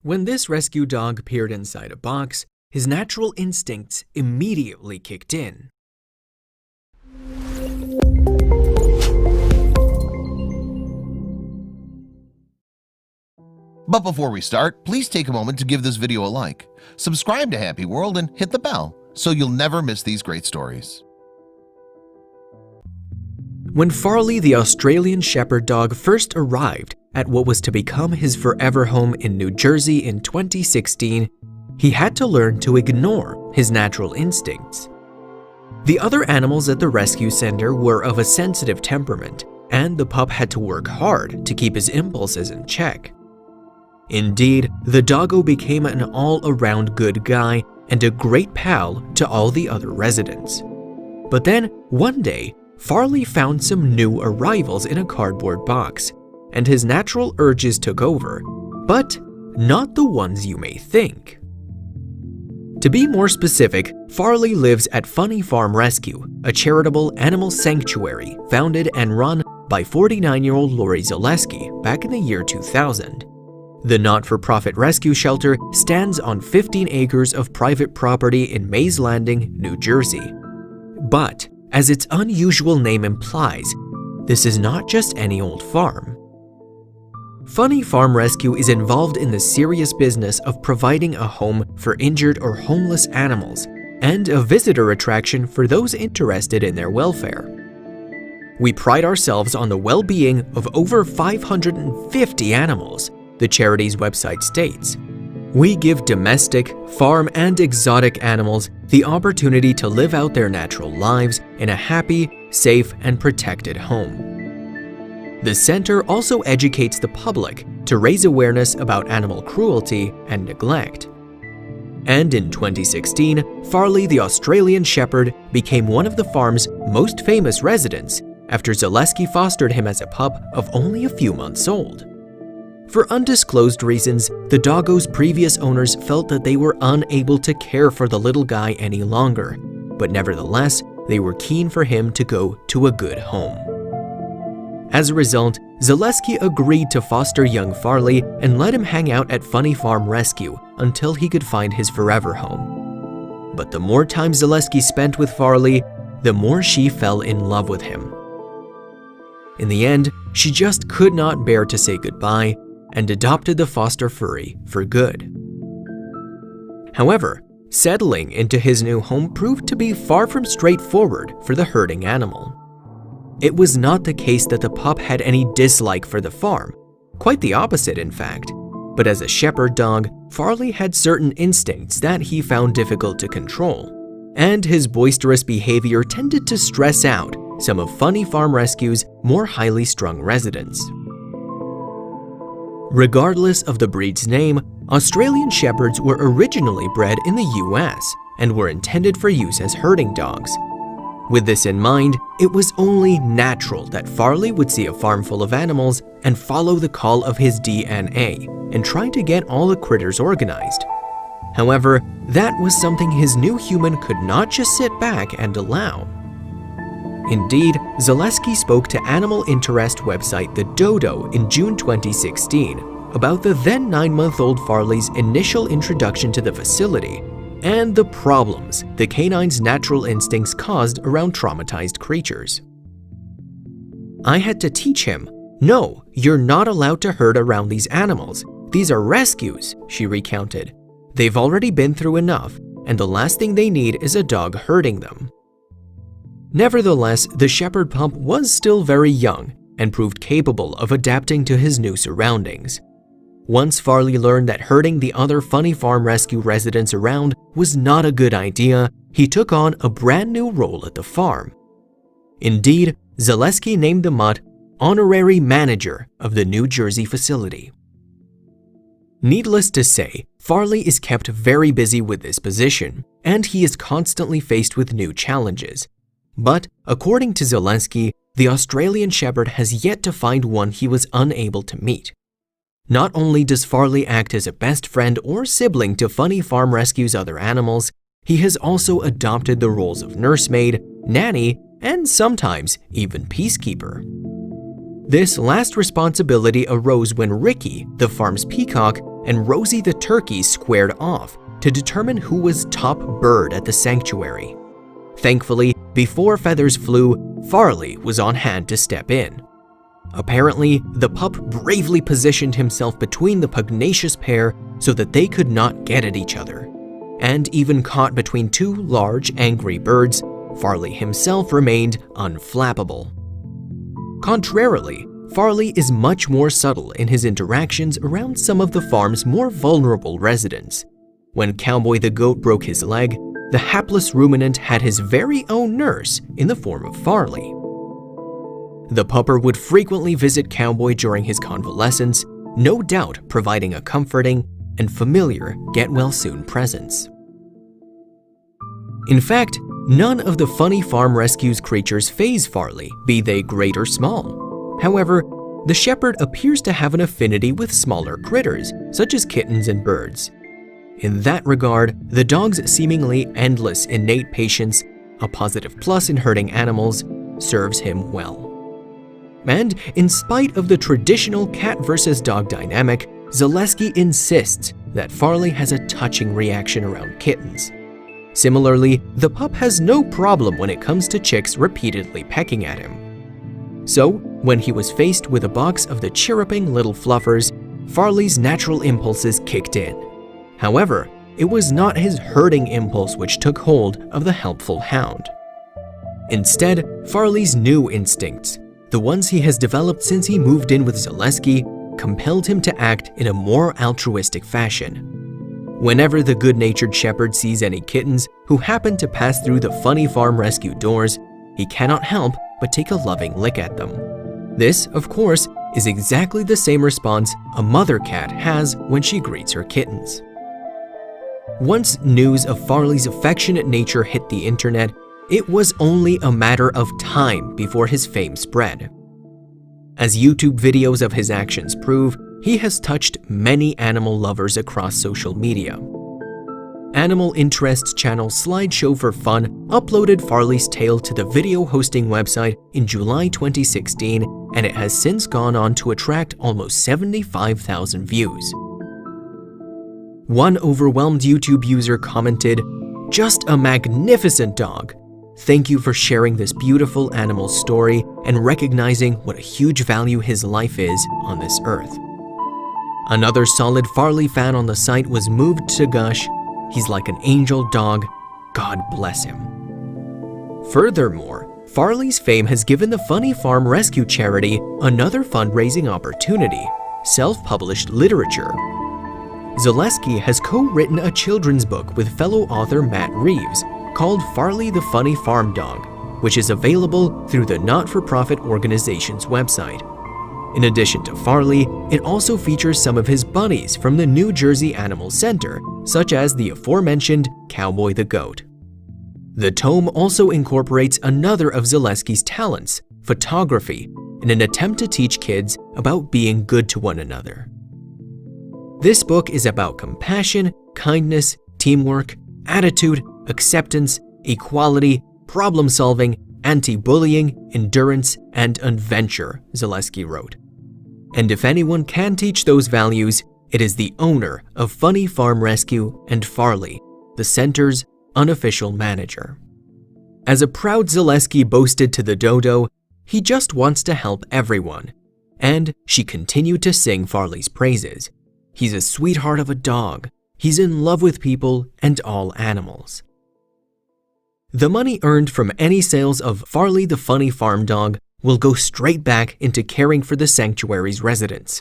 When this rescue dog peered inside a box, his natural instincts immediately kicked in. But before we start, please take a moment to give this video a like, subscribe to HappyWorld, and hit the bell so you'll never miss these great stories. When Farley the Australian Shepherd dog first arrived at what was to become his forever home in New Jersey in 2016, he had to learn to ignore his natural instincts. The other animals at the rescue center were of a sensitive temperament, and the pup had to work hard to keep his impulses in check. Indeed, the doggo became an all-around good guy and a great pal to all the other residents. But then, one day, Farley found some new arrivals in a cardboard box, and his natural urges took over, but not the ones you may think. To be more specific, Farley lives at Funny Farm Rescue, a charitable animal sanctuary founded and run by 49-year-old Lori Zaleski back in the year 2000. The not-for-profit rescue shelter stands on 15 acres of private property in Mays Landing, New Jersey. But, as its unusual name implies, this is not just any old farm. Funny Farm Rescue is involved in the serious business of providing a home for injured or homeless animals and a visitor attraction for those interested in their welfare. We pride ourselves on the well-being of over 550 animals, the charity's website states. We give domestic, farm, and exotic animals the opportunity to live out their natural lives in a happy, safe, and protected home. The center also educates the public to raise awareness about animal cruelty and neglect. And in 2016, Farley the Australian Shepherd became one of the farm's most famous residents after Zaleski fostered him as a pup of only a few months old. For undisclosed reasons, the doggo's previous owners felt that they were unable to care for the little guy any longer, but nevertheless, they were keen for him to go to a good home. As a result, Zaleski agreed to foster young Farley and let him hang out at Funny Farm Rescue until he could find his forever home. But the more time Zaleski spent with Farley, the more she fell in love with him. In the end, she just could not bear to say goodbye and adopted the foster furry for good. However, settling into his new home proved to be far from straightforward for the herding animal. It was not the case that the pup had any dislike for the farm, quite the opposite in fact, but as a shepherd dog, Farley had certain instincts that he found difficult to control, and his boisterous behavior tended to stress out some of Funny Farm Rescue's more highly strung residents. Regardless of the breed's name, Australian Shepherds were originally bred in the US and were intended for use as herding dogs. With this in mind, it was only natural that Farley would see a farm full of animals and follow the call of his DNA and try to get all the critters organized. However, that was something his new human could not just sit back and allow. Indeed, Zaleski spoke to animal interest website The Dodo in June 2016 about the then 9-month-old Farley's initial introduction to the facility and the problems the canine's natural instincts caused around traumatized creatures. I had to teach him, "No, you're not allowed to herd around these animals. These are rescues," she recounted. "They've already been through enough, and the last thing they need is a dog herding them." Nevertheless, the shepherd pup was still very young and proved capable of adapting to his new surroundings. Once Farley learned that herding the other Funny Farm Rescue residents around was not a good idea, he took on a brand new role at the farm. Indeed, Zaleski named the mutt honorary manager of the New Jersey facility. Needless to say, Farley is kept very busy with this position, and he is constantly faced with new challenges. But, according to Zaleski, the Australian Shepherd has yet to find one he was unable to meet. Not only does Farley act as a best friend or sibling to Funny Farm Rescue's other animals, he has also adopted the roles of nursemaid, nanny, and sometimes even peacekeeper. This last responsibility arose when Ricky, the farm's peacock, and Rosie the turkey squared off to determine who was top bird at the sanctuary. Thankfully, before feathers flew, Farley was on hand to step in. Apparently, the pup bravely positioned himself between the pugnacious pair so that they could not get at each other. And even caught between two large, angry birds, Farley himself remained unflappable. Contrarily, Farley is much more subtle in his interactions around some of the farm's more vulnerable residents. When Cowboy the goat broke his leg, the hapless ruminant had his very own nurse in the form of Farley. The pupper would frequently visit Cowboy during his convalescence, no doubt providing a comforting and familiar get-well-soon presence. In fact, none of the Funny Farm Rescue's creatures faze Farley, be they great or small. However, the shepherd appears to have an affinity with smaller critters, such as kittens and birds. In that regard, the dog's seemingly endless innate patience, a positive plus in herding animals, serves him well. And in spite of the traditional cat versus dog dynamic, Zaleski insists that Farley has a touching reaction around kittens. Similarly, the pup has no problem when it comes to chicks repeatedly pecking at him. So, when he was faced with a box of the chirruping little fluffers, Farley's natural impulses kicked in. However, it was not his herding impulse which took hold of the helpful hound. Instead, Farley's new instincts, the ones he has developed since he moved in with Zaleski, compelled him to act in a more altruistic fashion. Whenever the good-natured shepherd sees any kittens who happen to pass through the Funny Farm Rescue doors, he cannot help but take a loving lick at them. This, of course, is exactly the same response a mother cat has when she greets her kittens. Once news of Farley's affectionate nature hit the internet, it was only a matter of time before his fame spread. As YouTube videos of his actions prove, he has touched many animal lovers across social media. Animal interest channel Slideshow for Fun uploaded Farley's tale to the video hosting website in July 2016, and it has since gone on to attract almost 75,000 views. One overwhelmed YouTube user commented, "Just a magnificent dog. Thank you for sharing this beautiful animal story and recognizing what a huge value his life is on this earth." Another solid Farley fan on the site was moved to gush, "He's like an angel dog, God bless him." Furthermore, Farley's fame has given the Funny Farm Rescue charity another fundraising opportunity: self-published literature. Zaleski has co-written a children's book with fellow author Matt Reeves called Farley the Funny Farm Dog, which is available through the not-for-profit organization's website. In addition to Farley, it also features some of his buddies from the New Jersey Animal Center, such as the aforementioned Cowboy the Goat. The tome also incorporates another of Zaleski's talents, photography, in an attempt to teach kids about being good to one another. This book is about compassion, kindness, teamwork, attitude, acceptance, equality, problem-solving, anti-bullying, endurance, and adventure, Zaleski wrote. And if anyone can teach those values, it is the owner of Funny Farm Rescue and Farley, the center's unofficial manager. As a proud Zaleski boasted to the dodo, he just wants to help everyone. And she continued to sing Farley's praises. He's a sweetheart of a dog. He's in love with people and all animals. The money earned from any sales of Farley the Funny Farm Dog will go straight back into caring for the sanctuary's residents.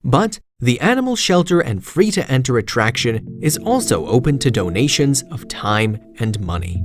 But the animal shelter and free-to-enter attraction is also open to donations of time and money.